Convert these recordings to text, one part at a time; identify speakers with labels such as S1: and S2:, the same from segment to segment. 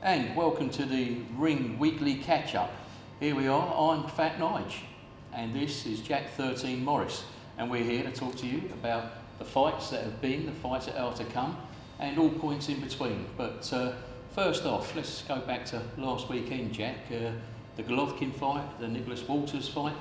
S1: And welcome to the Ring Weekly Catch-Up. Here we are, I'm Fat Nige, and this is Jack 13 Morris, and we're here to talk to you about the fights that have been, the fights that are to come, and all points in between. But first off, let's go back to last weekend, Jack. The Golovkin fight, the Nicholas Walters fight.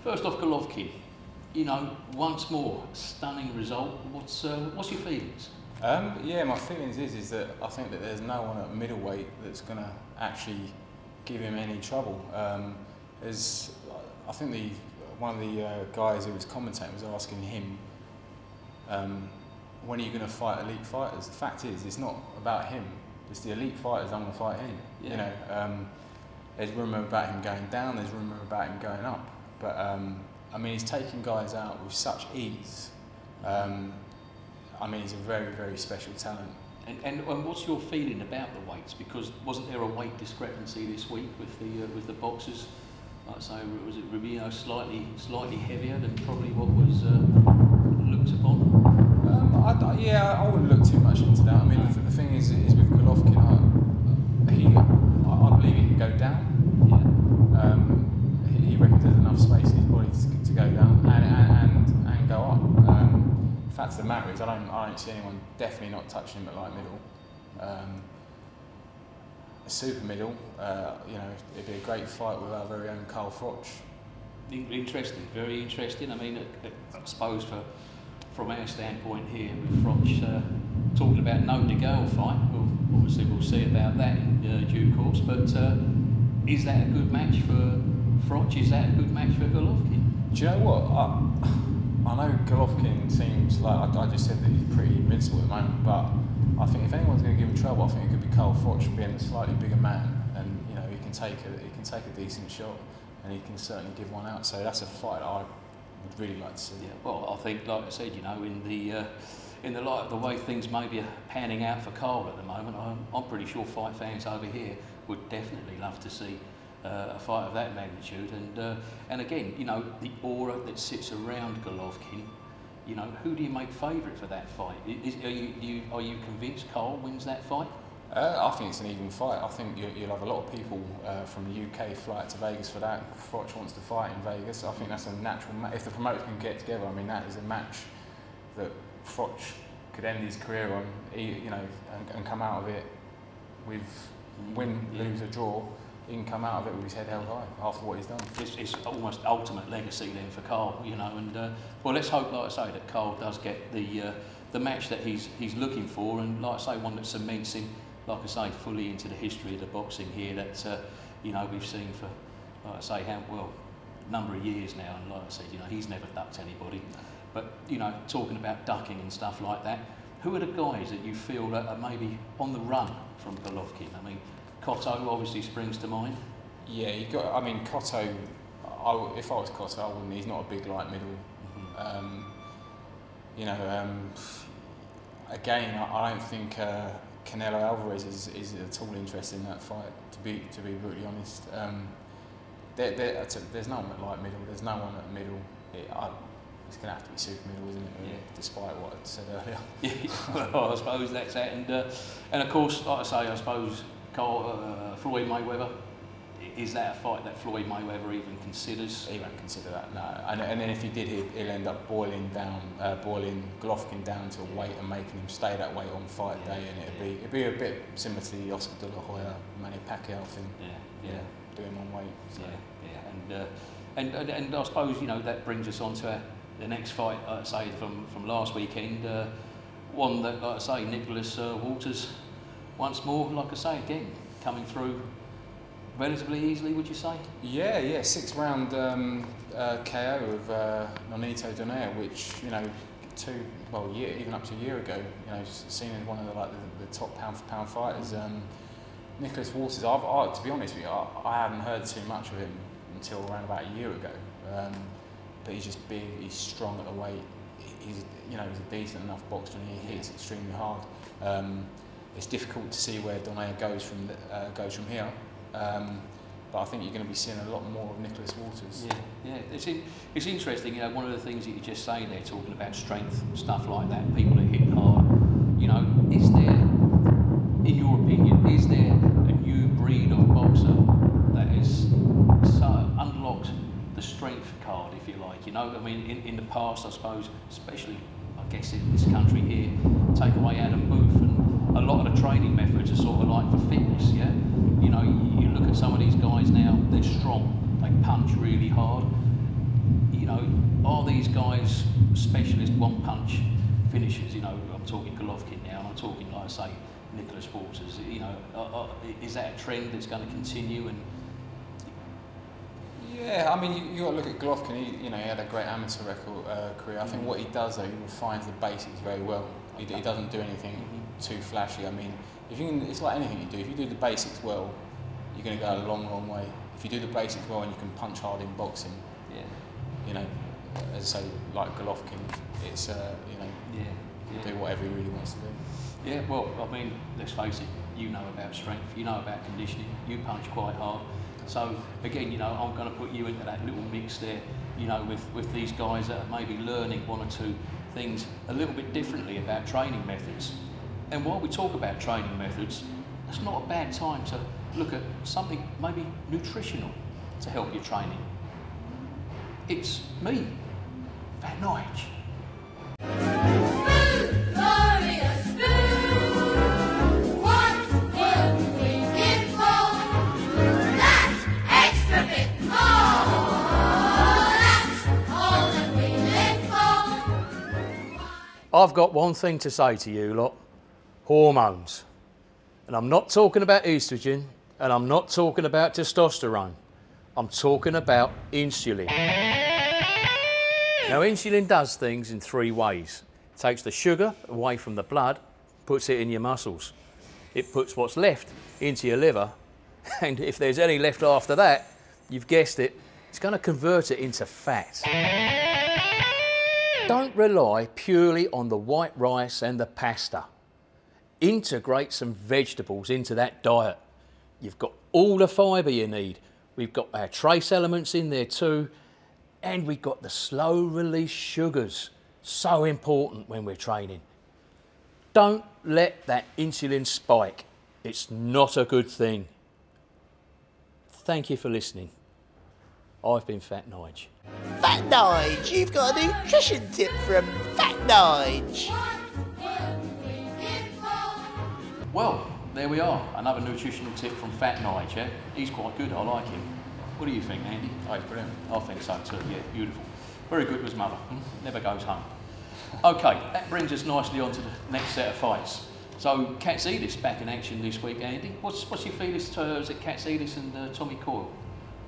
S1: First off, Golovkin, you know, once more, stunning result. What's your feelings?
S2: Yeah, my feelings is that I think that there's no one at middleweight that's going to actually give him any trouble. I think one of the guys who was commentating was asking him, when are you going to fight elite fighters? The fact is, it's not about him. It's the elite fighters that want to fight him. Yeah. You know, there's rumour about him going down. There's rumour about him going up. But I mean, he's taking guys out with such ease. I mean, he's a very, very special talent.
S1: And what's your feeling about the weights? Because wasn't there a weight discrepancy this week with the boxers? Like I say, was it Rubino slightly heavier than probably what was looked upon? I wouldn't look too much into that. I mean, the thing is with Golovkin, I believe he can go down. Yeah. He reckons there's enough space in his body to go down and go up. The fact of the matter is, I don't see anyone definitely not touching him at light middle. Super middle, you know, it'd be a great fight with our very own Carl Froch. Interesting, very interesting. I mean, I suppose from our standpoint here with Froch talking about no to go fight, obviously we'll see about that in due course. But is that a good match for Froch? Is that a good match for Golovkin?
S2: Do you know what? I know Golovkin seems like, I just said that he's pretty invincible at the moment, but I think if anyone's going to give him trouble, I think it could be Carl Froch being a slightly bigger man, and you know he can take a decent shot, and he can certainly give one out. So that's a fight that I would really like to see. Yeah,
S1: well, I think, like I said, you know, in the light of the way things maybe are panning out for Carl at the moment, I'm pretty sure fight fans over here would definitely love to see a fight of that magnitude, and again, you know, the aura that sits around Golovkin. You know, who do you make favourite for that fight? Are you convinced Coyle wins that fight?
S2: I think it's an even fight. I think you'll have a lot of people from the UK fly to Vegas for that. Froch wants to fight in Vegas. I think that's a natural match. If the promoters can get together, I mean, that is a match that Froch could end his career on. You know, and come out of it with win, lose, or draw. He can come out of it with his head held high after what he's done.
S1: It's almost ultimate legacy then for Carl, you know. And well, let's hope, like I say, that Carl does get the match that he's looking for, and like I say, one that cements him, like I say, fully into the history of the boxing here that you know, we've seen for, like I say, a number of years now. And like I said, you know, he's never ducked anybody. But you know, talking about ducking and stuff like that, who are the guys that you feel that are maybe on the run from Golovkin? I mean, Cotto obviously springs to mind.
S2: Yeah, I mean, Cotto, if I was Cotto, I wouldn't. He's not a big light middle. Mm-hmm. You know, again, I don't think Canelo Alvarez is at all interested in that fight. To be brutally honest, there's no one at light middle. There's no one at middle. It's going to have to be super middle, isn't it? Really? Yeah. Despite what I said earlier.
S1: Yeah, well, I suppose that's that, and of course, like I say, I suppose Floyd Mayweather, is that a fight that Floyd Mayweather even considers?
S2: He won't consider that, no. And then if he did, he'll end up boiling Golovkin down to a weight and making him stay that weight on fight day, and it'd be a bit similar to the Oscar De La Hoya, Manny Pacquiao thing. Yeah, doing one weight. So.
S1: Yeah. And I suppose, you know, that brings us on to the next fight, like I say, from last weekend, one that, like I say, Nicholas Walters. Once more, like I say, again, coming through relatively easily, would you say? Yeah,
S2: 6-round KO of Nonito Donaire, which, you know, even up to a year ago, you know, seen as one of the top pound for pound fighters. Nicholas Walters, to be honest with you, I hadn't heard too much of him until around about a year ago. But he's just big, he's strong at the weight. He's a decent enough boxer, and he hits extremely hard. It's difficult to see where Donaire goes from here, but I think you're going to be seeing a lot more of Nicholas Walters.
S1: Yeah. It's interesting. You know, one of the things that you just say there, talking about strength and stuff like that, people that hit hard. You know, is there, in your opinion, is there a new you know. I mean, in the past, I suppose, especially, I guess, in this country here, take away Adam Booth, and a lot of the training methods are sort of like for fitness, yeah? You know, you look at some of these guys now, they're strong, they punch really hard. You know, are these guys specialist one-punch finishers? You know, I'm talking Golovkin now, and I'm talking, like I say, Nicholas Walters. You know, is that a trend that's going to continue? And
S2: yeah, I mean, you got to look at Golovkin. He had a great amateur record career. I think what he does though, he refines the basics very well. He doesn't do anything too flashy. I mean, it's like anything you do. If you do the basics well, you're going to go a long, long way. If you do the basics well and you can punch hard in boxing, you know, as I say, like Golovkin, it's do whatever he really wants to do.
S1: Yeah, well, I mean, let's face it, you know about strength, you know about conditioning, you punch quite hard. So, again, you know, I'm going to put you into that little mix there, you know, with these guys that are maybe learning one or two things a little bit differently about training methods. And while we talk about training methods, it's not a bad time to look at something maybe nutritional to help your training. It's me, Fat Nige. I've got one thing to say to you lot, hormones. And I'm not talking about estrogen, and I'm not talking about testosterone. I'm talking about insulin. Now, insulin does things in three ways. It takes the sugar away from the blood, puts it in your muscles. It puts what's left into your liver, and if there's any left after that, you've guessed it, it's going to convert it into fat. Don't rely purely on the white rice and the pasta. Integrate some vegetables into that diet. You've got all the fibre you need. We've got our trace elements in there too, and we've got the slow release sugars. So important when we're training. Don't let that insulin spike. It's not a good thing. Thank you for listening. I've been Fat Nige.
S3: Fat Nige, you've got a nutrition tip from Fat Nige.
S1: Well, there we are. Another nutritional tip from Fat Nige, yeah? He's quite good, I like him. What do you think, Andy?
S2: Oh, he's brilliant.
S1: I think so too, yeah, beautiful. Very good with his mother, never goes home. Okay, that brings us nicely on to the next set of fights. So, Katsidis back in action this week, Andy. What's your feelings to, is it Katsidis and Tommy Coyle?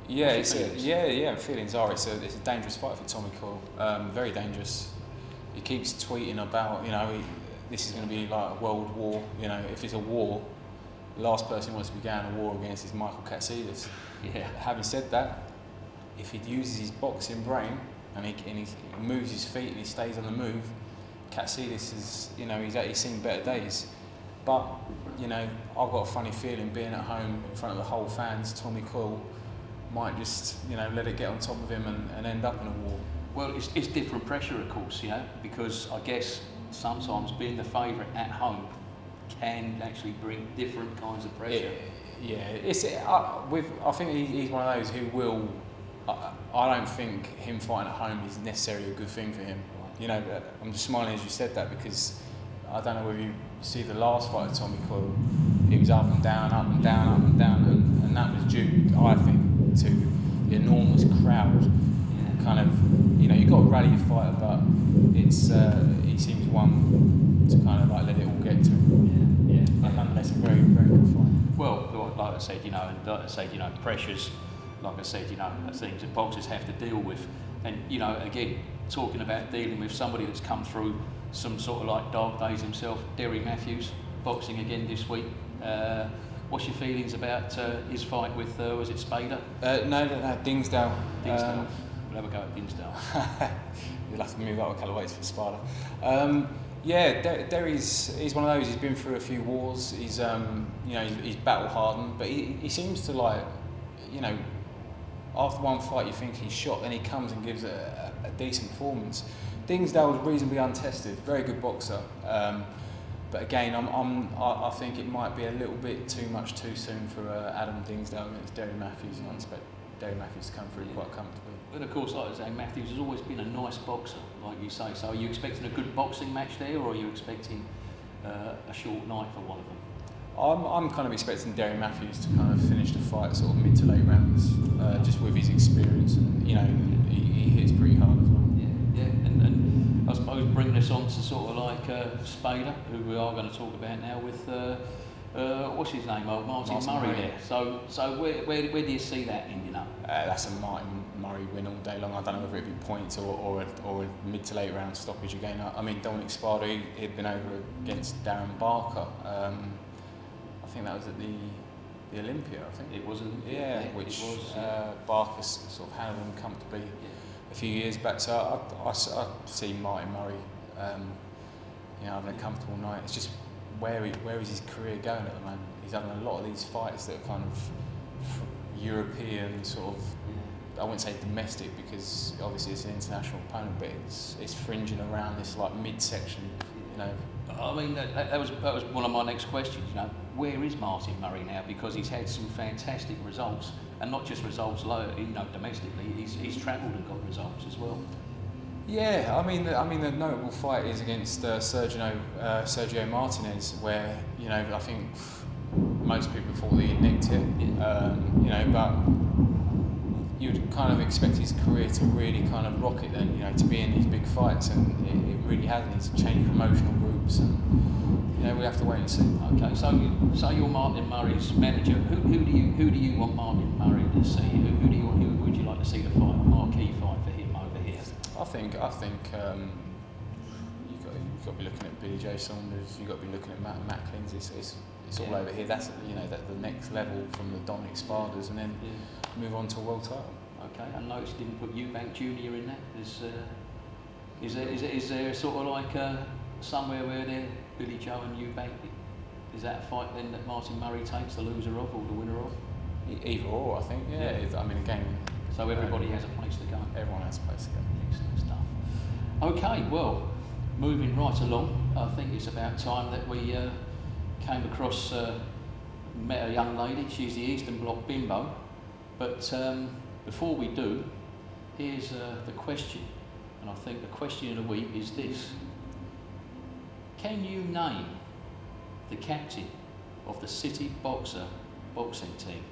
S2: Yeah, feelings are it's a dangerous fight for Tommy Coyle. Very dangerous. He keeps tweeting about, you know, this is going to be like a world war. You know, if it's a war, the last person who wants to be going to war against is Michael Katsidis.
S1: Yeah.
S2: Having said that, if he uses his boxing brain and he moves his feet and he stays on the move, Katsidis is, you know, he's seen better days. But, you know, I've got a funny feeling being at home in front of the whole fans, Tommy Coyle might just, you know, let it get on top of him and end up in a war.
S1: Well, it's different pressure, of course, you know, because I guess sometimes being the favourite at home can actually bring different kinds of pressure. I think he's one of those who will. I don't think him fighting at home is necessarily a good thing for him. You know, I'm just smiling as you said that because I don't know whether you see the last fight of Tommy Coyle. It was up and down, up and down, up and down, and that was due, I think, to the enormous crowd. Yeah. Kind of, you know, you've got to rally your fighter, but it's he seems one to kind of like let it all get to him. Yeah. Nonetheless, a very, very good fight. Well, like I said, you know, pressures, like I said, you know, are things that boxers have to deal with, and you know, again, talking about dealing with somebody that's come through some sort of like dark days himself, Derry Matthews, boxing again this week. What's your feelings about his fight with, was it Spader?
S2: No, Dingsdale.
S1: Dingsdale. We'll have a go at Dingsdale.
S2: You'll have to move up a couple of weights for Sparta. He's one of those. He's been through a few wars. He's he's battle hardened, but he seems to like, you know, after one fight you think he's shot, then he comes and gives a decent performance. Dingsdale was reasonably untested, very good boxer. But again, I think it might be a little bit too much too soon for Adam Dingsdale against Derry Matthews. I expect Derry Matthews to come through quite comfortably.
S1: And of course, like I say, Matthews has always been a nice boxer, like you say. So are you expecting a good boxing match there, or are you expecting a short night for one of them?
S2: I'm kind of expecting Derry Matthews to kind of finish the fight sort of mid to late rounds, just with his experience, and you know, he hits pretty hard as well.
S1: Yeah. And I suppose bringing us on to sort of like Spader, who we are going to talk about now with what's his name, Martin Murray there. So where do you see that ending up?
S2: That's a Martin Murray win all day long. I don't know whether it be points or a mid to late round stoppage again. I mean, Dominic Sparta, he'd been over against Darren Barker. I think that was at the Olympia, I think.
S1: It was Olympia.
S2: Yeah, which Barker sort of handled him comfortably a few years back. So I see Martin Murray, you know, having a comfortable night. It's just where is his career going at the moment? He's having a lot of these fights that are kind of European sort of. I wouldn't say domestic because obviously it's an international opponent, but it's fringing around this like midsection, you know.
S1: I mean, that was one of my next questions. You know, where is Martin Murray now? Because he's had some fantastic results, and not just results, you know, domestically. He's travelled and got results as well.
S2: Yeah, I mean, the notable fight is against Sergio Martinez, where you know I think most people thought that he'd nicked it. You know, but you'd kind of expect his career to really kind of rocket then, you know, to be in these big fights, and it really hasn't. He's changed promotional groups, and you know, we have to wait and see.
S1: Okay, so you're Martin Murray's manager. Who do you want Martin Murray to see? Who would you like to see the fight, a marquee fight for him over here?
S2: I think you've got to be looking at Billy Joe Saunders. You've got to be looking at Matt Klings. It's all over here. That's, you know, the next level from the Dominic Spartas, and then move on to a world title.
S1: Okay, I noticed you didn't put Eubank Jr. in that. Is there sort of like somewhere where they're Billy Joe and Eubank? Is that a fight then that Martin Murray takes the loser of or the winner of?
S2: Either or, I think. Yeah. I mean, again.
S1: So everybody has a place to go.
S2: Everyone has a place to go.
S1: Excellent stuff. Okay, well, moving right along, I think it's about time that we came across, met a young lady. She's the Eastern Bloc Bimbo. But before we do, here's the question. And I think the question of the week is this. Can you name the captain of the City Boxer boxing team?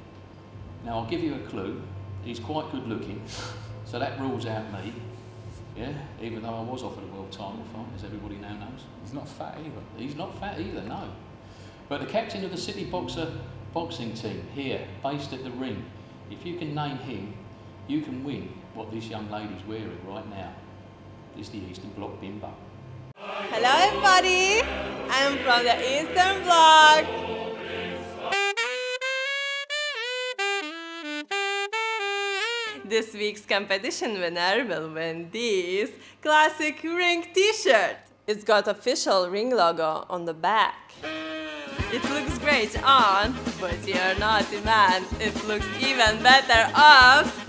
S1: Now, I'll give you a clue. He's quite good looking, so that rules out me. Yeah, even though I was offered a world title fight, as everybody now knows.
S2: He's not fat either.
S1: He's not fat either, no. But the captain of the City Boxer boxing team here, based at the ring, if you can name him, you can win what this young lady's wearing right now. This is the Eastern Bloc Bimbo.
S4: Hello everybody, I'm from the Eastern Bloc. This week's competition winner will win this classic ring t-shirt. It's got official ring logo on the back. It looks great on, but you're naughty man. It looks even better off.